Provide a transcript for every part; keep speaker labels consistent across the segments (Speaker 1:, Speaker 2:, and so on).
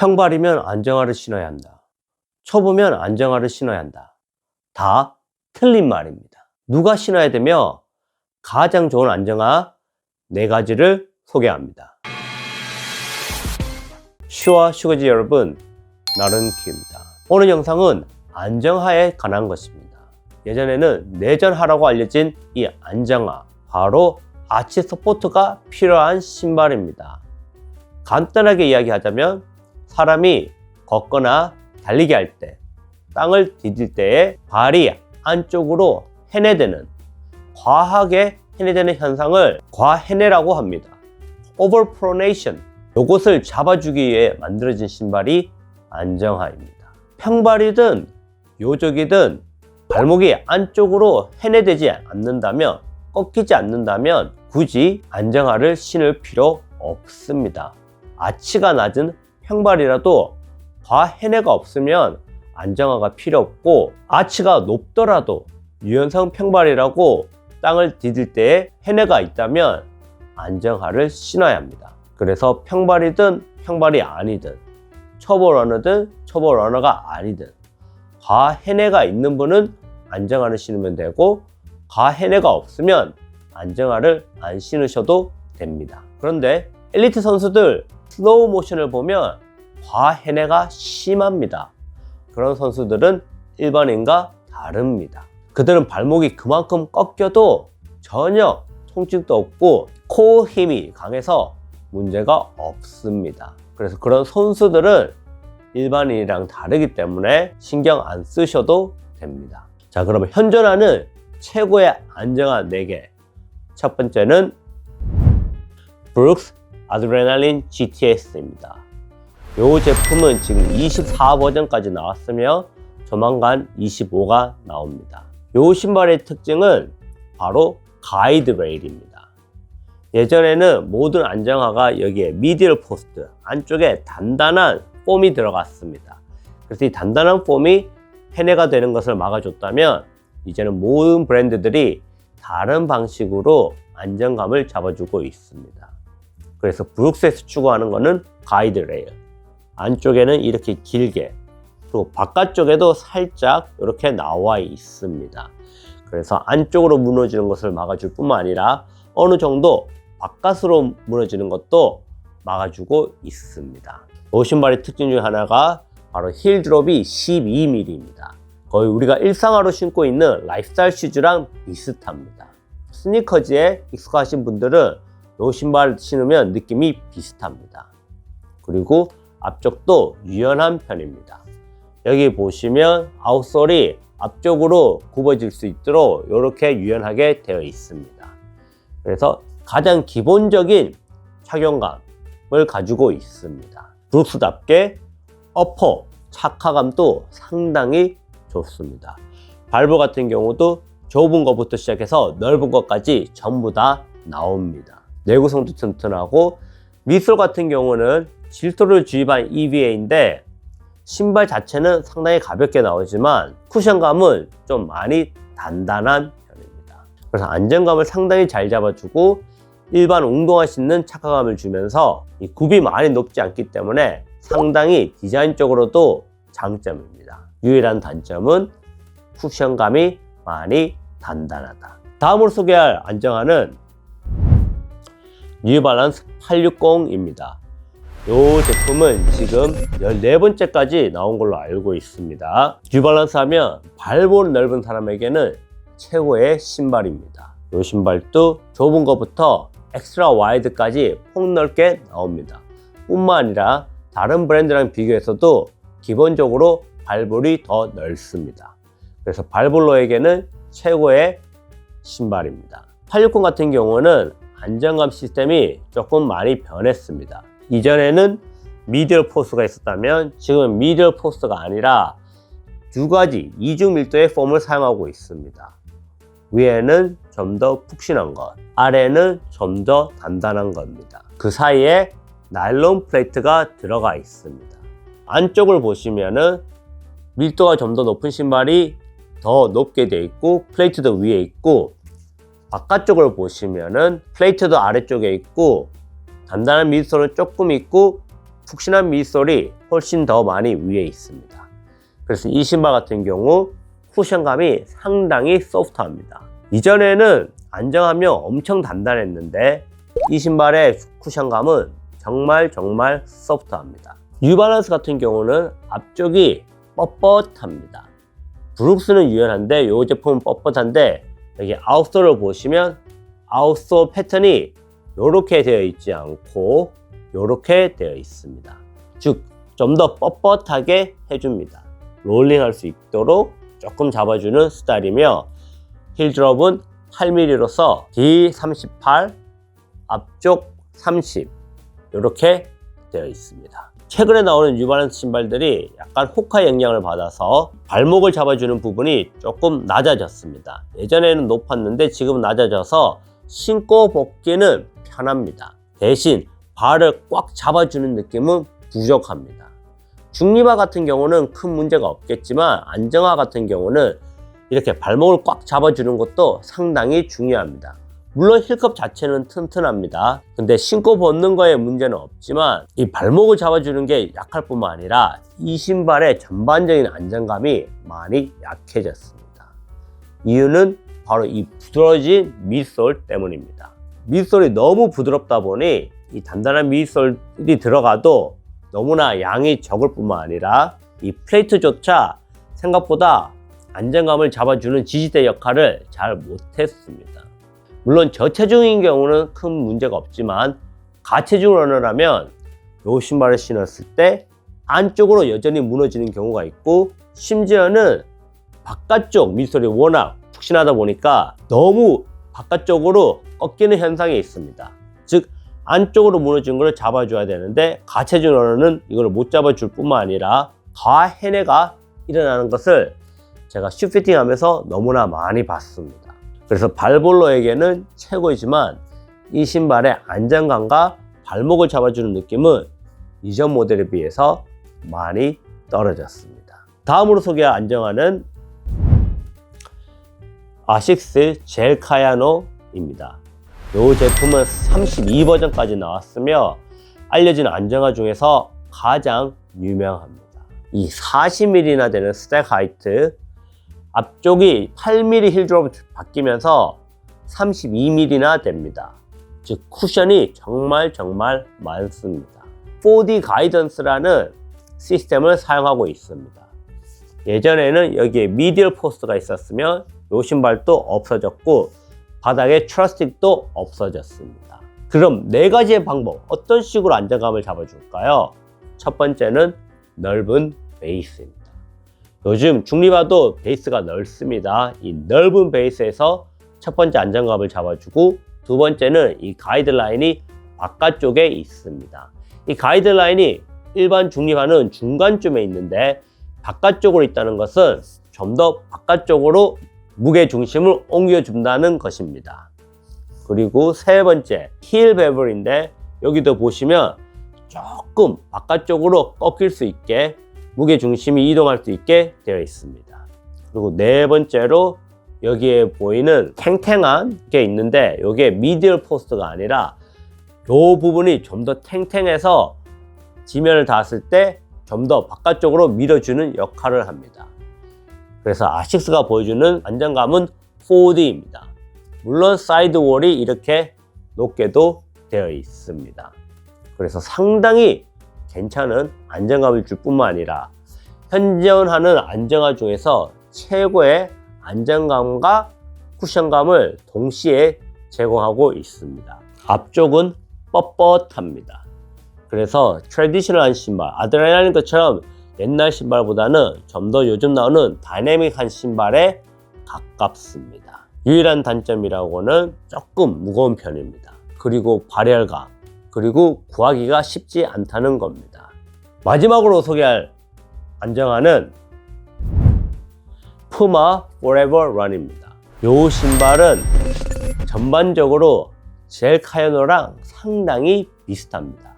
Speaker 1: 평발이면 안정화를 신어야 한다. 초보면 안정화를 신어야 한다. 다 틀린 말입니다. 누가 신어야 되며 가장 좋은 안정화 4가지를 소개합니다. 슈와 슈거지 여러분, 나른키입니다. 오늘 영상은 안정화에 관한 것입니다. 예전에는 내전하라고 알려진 이 안정화, 바로 아치 서포트가 필요한 신발입니다. 간단하게 이야기하자면 사람이 걷거나 달리기 할 때, 땅을 디딜 때에 발이 안쪽으로 해내되는, 과하게 해내되는 현상을 과해내라고 합니다. overpronation, 이것을 잡아주기 위해 만들어진 신발이 안정화입니다. 평발이든 요적이든 발목이 안쪽으로 해내되지 않는다면, 꺾이지 않는다면 굳이 안정화를 신을 필요 없습니다. 아치가 낮은 평발이라도 과해내가 없으면 안정화가 필요 없고, 아치가 높더라도 유연성 평발이라고 땅을 디딜 때에 해내가 있다면 안정화를 신어야 합니다. 그래서 평발이든 평발이 아니든, 초보 러너든 초보 러너가 아니든 과해내가 있는 분은 안정화를 신으면 되고, 과해내가 없으면 안정화를 안 신으셔도 됩니다. 그런데 엘리트 선수들 슬로우 모션을 보면 과해내가 심합니다. 그런 선수들은 일반인과 다릅니다. 그들은 발목이 그만큼 꺾여도 전혀 통증도 없고 코어 힘이 강해서 문제가 없습니다. 그래서 그런 선수들은 일반인이랑 다르기 때문에 신경 안 쓰셔도 됩니다. 자, 그러면 현존하는 최고의 안정화 4개. 첫 번째는 브룩스 아드레날린 GTS입니다. 이 제품은 지금 24버전까지 나왔으며 조만간 25가 나옵니다. 이 신발의 특징은 바로 가이드 레일입니다. 예전에는 모든 안정화가 여기에 미디얼 포스트 안쪽에 단단한 폼이 들어갔습니다. 그래서 이 단단한 폼이 해내가 되는 것을 막아줬다면, 이제는 모든 브랜드들이 다른 방식으로 안정감을 잡아주고 있습니다. 그래서 브룩스에서 추구하는 것은 가이드 레일, 안쪽에는 이렇게 길게, 그리고 바깥쪽에도 살짝 이렇게 나와 있습니다. 그래서 안쪽으로 무너지는 것을 막아줄 뿐만 아니라 어느 정도 바깥으로 무너지는 것도 막아주고 있습니다. 이 신발의 특징 중 하나가 바로 힐 드롭이 12mm입니다. 거의 우리가 일상화로 신고 있는 라이프스타일 슈즈랑 비슷합니다. 스니커즈에 익숙하신 분들은 이 신발 신으면 느낌이 비슷합니다. 그리고 앞쪽도 유연한 편입니다. 여기 보시면 아웃솔이 앞쪽으로 굽어질 수 있도록 이렇게 유연하게 되어 있습니다. 그래서 가장 기본적인 착용감을 가지고 있습니다. 브룩스답게 어퍼 착화감도 상당히 좋습니다. 발볼 같은 경우도 좁은 것부터 시작해서 넓은 것까지 전부 다 나옵니다. 내구성도 튼튼하고, 미솔 같은 경우는 질소를 주입한 EVA인데 신발 자체는 상당히 가볍게 나오지만 쿠션감은 좀 많이 단단한 편입니다. 그래서 안정감을 상당히 잘 잡아주고 일반 운동화 신는 착화감을 주면서 이 굽이 많이 높지 않기 때문에 상당히 디자인적으로도 장점입니다. 유일한 단점은 쿠션감이 많이 단단하다. 다음으로 소개할 안정화는 뉴발란스 860입니다. 이 제품은 지금 14번째까지 나온 걸로 알고 있습니다. 뉴발란스 하면 발볼 넓은 사람에게는 최고의 신발입니다. 이 신발도 좁은 것부터 엑스트라 와이드까지 폭넓게 나옵니다. 뿐만 아니라 다른 브랜드랑 비교해서도 기본적으로 발볼이 더 넓습니다. 그래서 발볼러에게는 최고의 신발입니다. 860 같은 경우는 안정감 시스템이 조금 많이 변했습니다. 이전에는 미디얼 포스가 있었다면 지금 미디얼 포스가 아니라 2가지 이중 밀도의 폼을 사용하고 있습니다. 위에는 좀 더 푹신한 것, 아래는 좀 더 단단한 겁니다. 그 사이에 나일론 플레이트가 들어가 있습니다. 안쪽을 보시면은 밀도가 좀 더 높은 신발이 더 높게 되어 있고 플레이트도 위에 있고, 바깥쪽을 보시면은 플레이트도 아래쪽에 있고 단단한 미드솔은 조금 있고 푹신한 미드솔이 훨씬 더 많이 위에 있습니다. 그래서 이 신발 같은 경우 쿠션감이 상당히 소프트합니다. 이전에는 안정하며 엄청 단단했는데 이 신발의 쿠션감은 정말 소프트합니다. 뉴발란스 같은 경우는 앞쪽이 뻣뻣합니다. 브룩스는 유연한데 이 제품은 뻣뻣한데 여기 아웃솔을 보시면 아웃솔 패턴이 이렇게 되어 있지 않고 이렇게 되어 있습니다. 즉 좀 더 뻣뻣하게 해줍니다. 롤링할 수 있도록 조금 잡아주는 스타일이며 힐 드롭은 8mm로서 D38 앞쪽 30 이렇게 되어 있습니다. 최근에 나오는 뉴발란스 신발들이 약간 호카 영향을 받아서 발목을 잡아주는 부분이 조금 낮아졌습니다. 예전에는 높았는데 지금은 낮아져서 신고 벗기는 편합니다. 대신 발을 꽉 잡아주는 느낌은 부족합니다. 중립화 같은 경우는 큰 문제가 없겠지만 안정화 같은 경우는 이렇게 발목을 꽉 잡아주는 것도 상당히 중요합니다. 물론 힐컵 자체는 튼튼합니다. 근데 신고 벗는 거에 문제는 없지만 이 발목을 잡아주는 게 약할 뿐만 아니라 이 신발의 전반적인 안정감이 많이 약해졌습니다. 이유는 바로 이 부드러워진 밑솔 때문입니다. 밑솔이 너무 부드럽다 보니 이 단단한 밑솔이 들어가도 너무나 양이 적을 뿐만 아니라 이 플레이트조차 생각보다 안정감을 잡아주는 지지대 역할을 잘 못했습니다. 물론 저체중인 경우는 큰 문제가 없지만 가체중 러너라면 이 신발을 신었을 때 안쪽으로 여전히 무너지는 경우가 있고 심지어는 바깥쪽 밑솔이 워낙 푹신하다 보니까 너무 바깥쪽으로 꺾이는 현상이 있습니다. 즉 안쪽으로 무너진 걸 잡아줘야 되는데 가체중 러너는 이걸 못 잡아줄 뿐만 아니라 가해내가 일어나는 것을 제가 슈피팅 하면서 너무나 많이 봤습니다. 그래서 발볼러에게는 최고이지만 이 신발의 안정감과 발목을 잡아주는 느낌은 이전 모델에 비해서 많이 떨어졌습니다. 다음으로 소개할 안정화는 아식스 젤 카야노입니다. 이 제품은 32버전까지 나왔으며 알려진 안정화 중에서 가장 유명합니다. 이 40mm나 되는 스택 하이트, 앞쪽이 8mm 힐 드롭 바뀌면서 32mm나 됩니다. 즉 쿠션이 정말 많습니다. 4D 가이던스라는 시스템을 사용하고 있습니다. 예전에는 여기에 미디얼 포스트가 있었으면 이 신발도 없어졌고 바닥에 트러스틱도 없어졌습니다. 그럼 네 가지의 방법, 어떤 식으로 안정감을 잡아줄까요? 첫 번째는 넓은 베이스입니다. 요즘 중립화도 베이스가 넓습니다. 이 넓은 베이스에서 첫 번째 안정감을 잡아주고 두 번째는 이 가이드라인이 바깥쪽에 있습니다. 이 가이드라인이 일반 중립화는 중간쯤에 있는데 바깥쪽으로 있다는 것은 좀 더 바깥쪽으로 무게 중심을 옮겨준다는 것입니다. 그리고 세 번째, 힐 베블인데 여기도 보시면 조금 바깥쪽으로 꺾일 수 있게 무게 중심이 이동할 수 있게 되어 있습니다. 그리고 네 번째로 여기에 보이는 탱탱한 게 있는데 이게 미디얼 포스트가 아니라 이 부분이 좀 더 탱탱해서 지면을 닿았을 때 좀 더 바깥쪽으로 밀어주는 역할을 합니다. 그래서 아식스가 보여주는 안정감은 4D입니다. 물론 사이드 월이 이렇게 높게도 되어 있습니다. 그래서 상당히 괜찮은 안정감을 줄 뿐만 아니라 현존하는 안정화 중에서 최고의 안정감과 쿠션감을 동시에 제공하고 있습니다. 앞쪽은 뻣뻣합니다. 그래서 트래디셔널한 신발, 아드레날린 것처럼 옛날 신발보다는 좀 더 요즘 나오는 다이내믹한 신발에 가깝습니다. 유일한 단점이라고는 조금 무거운 편입니다. 그리고 발열감, 그리고 구하기가 쉽지 않다는 겁니다. 마지막으로 소개할 안정화는 푸마 Forever Run입니다. 이 신발은 전반적으로 젤 카야노랑 상당히 비슷합니다.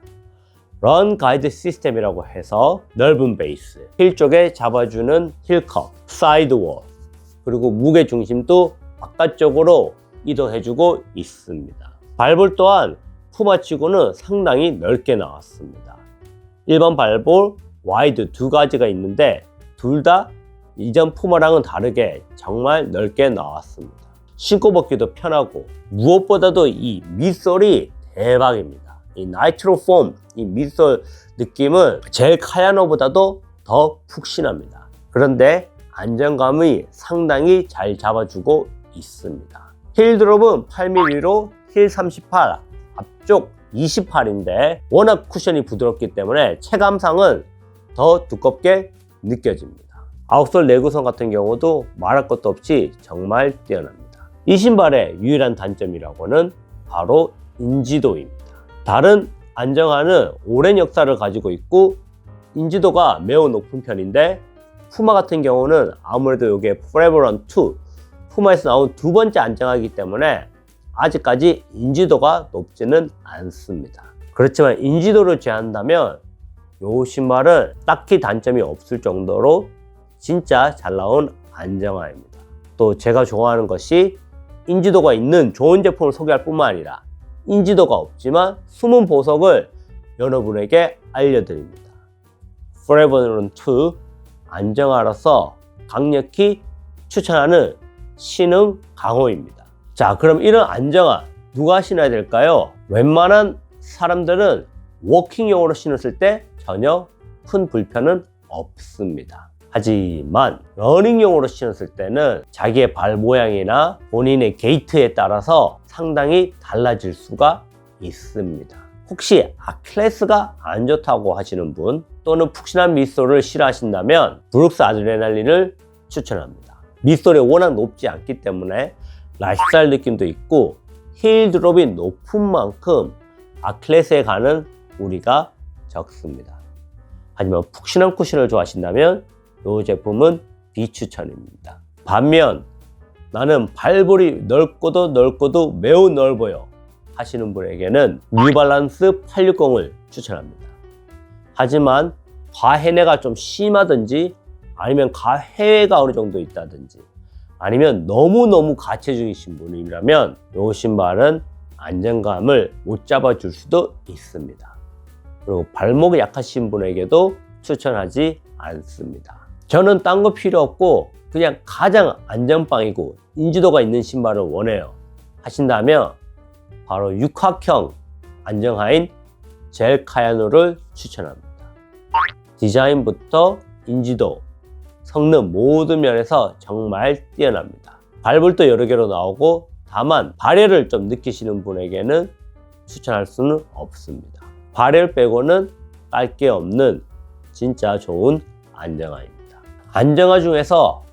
Speaker 1: 런 가이드 시스템이라고 해서 넓은 베이스, 힐 쪽에 잡아주는 힐컵, 사이드 월, 그리고 무게 중심도 바깥쪽으로 이동해주고 있습니다. 발볼 또한 푸마치고는 상당히 넓게 나왔습니다. 일반 발볼, 와이드 두 가지가 있는데 둘 다 이전 푸마랑은 다르게 정말 넓게 나왔습니다. 신고 벗기도 편하고 무엇보다도 이 밑솔이 대박입니다. 이 나이트로 폼, 이 밑솔 느낌은 젤 카야노보다도 더 푹신합니다. 그런데 안정감이 상당히 잘 잡아주고 있습니다. 힐 드롭은 8mm로 힐 38, 앞쪽 28인데 워낙 쿠션이 부드럽기 때문에 체감상은 더 두껍게 느껴집니다. 아웃솔 내구성 같은 경우도 말할 것도 없이 정말 뛰어납니다. 이 신발의 유일한 단점이라고는 바로 인지도입니다. 다른 안정화는 오랜 역사를 가지고 있고 인지도가 매우 높은 편인데 푸마 같은 경우는 아무래도 이게 Forever Run 2, 푸마에서 나온 두 번째 안정화이기 때문에 아직까지 인지도가 높지는 않습니다. 그렇지만 인지도를 제한한다면 이 신발은 딱히 단점이 없을 정도로 진짜 잘 나온 안정화입니다. 또 제가 좋아하는 것이 인지도가 있는 좋은 제품을 소개할 뿐만 아니라 인지도가 없지만 숨은 보석을 여러분에게 알려드립니다. Forever Run 2 안정화로서 강력히 추천하는 신흥 강호입니다. 자, 그럼 이런 안정화 누가 신어야 될까요? 웬만한 사람들은 워킹용으로 신었을 때 전혀 큰 불편은 없습니다. 하지만 러닝용으로 신었을 때는 자기의 발 모양이나 본인의 게이트에 따라서 상당히 달라질 수가 있습니다. 혹시 아킬레스가 안 좋다고 하시는 분 또는 푹신한 밑솔을 싫어하신다면 브룩스 아드레날린을 추천합니다. 밑솔이 워낙 높지 않기 때문에 라이프스타일 느낌도 있고 힐 드롭이 높은 만큼 아킬레스에 가는 무리가 적습니다. 하지만 푹신한 쿠션을 좋아하신다면 이 제품은 비추천입니다. 반면 나는 발볼이 넓고도 매우 넓어요 하시는 분에게는 뉴발란스 860을 추천합니다. 하지만 과해내가 좀 심하든지 아니면 과해가 어느 정도 있다든지 아니면 너무너무 가체중이신 분이라면 이 신발은 안정감을 못 잡아줄 수도 있습니다. 그리고 발목이 약하신 분에게도 추천하지 않습니다. 저는 딴 거 필요 없고 그냥 가장 안전빵이고 인지도가 있는 신발을 원해요 하신다면 바로 육각형 안정화인 젤 카야노를 추천합니다. 디자인부터 인지도, 성능 모든 면에서 정말 뛰어납니다. 발볼도 여러 개로 나오고 다만 발열을 좀 느끼시는 분에게는 추천할 수는 없습니다. 발열 빼고는 깔 게 없는 진짜 좋은 안정화입니다. 안정화 중에서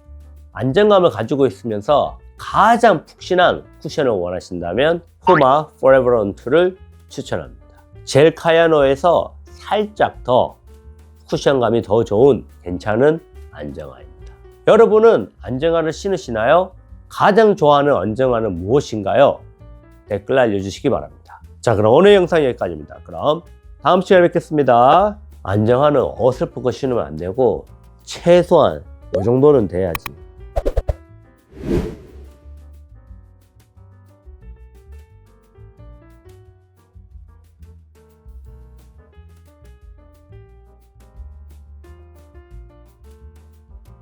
Speaker 1: 안정감을 가지고 있으면서 가장 푹신한 쿠션을 원하신다면 푸마 Forever Run 2를 추천합니다. 젤 카야노에서 살짝 더 쿠션감이 더 좋은 괜찮은 안정화입니다. 여러분은 안정화를 신으시나요? 가장 좋아하는 안정화는 무엇인가요? 댓글 알려주시기 바랍니다. 자, 그럼 오늘 영상 여기까지입니다. 그럼 다음 시간에 뵙겠습니다. 안정화는 어설프게 신으면 안 되고 최소한 이 정도는 돼야지.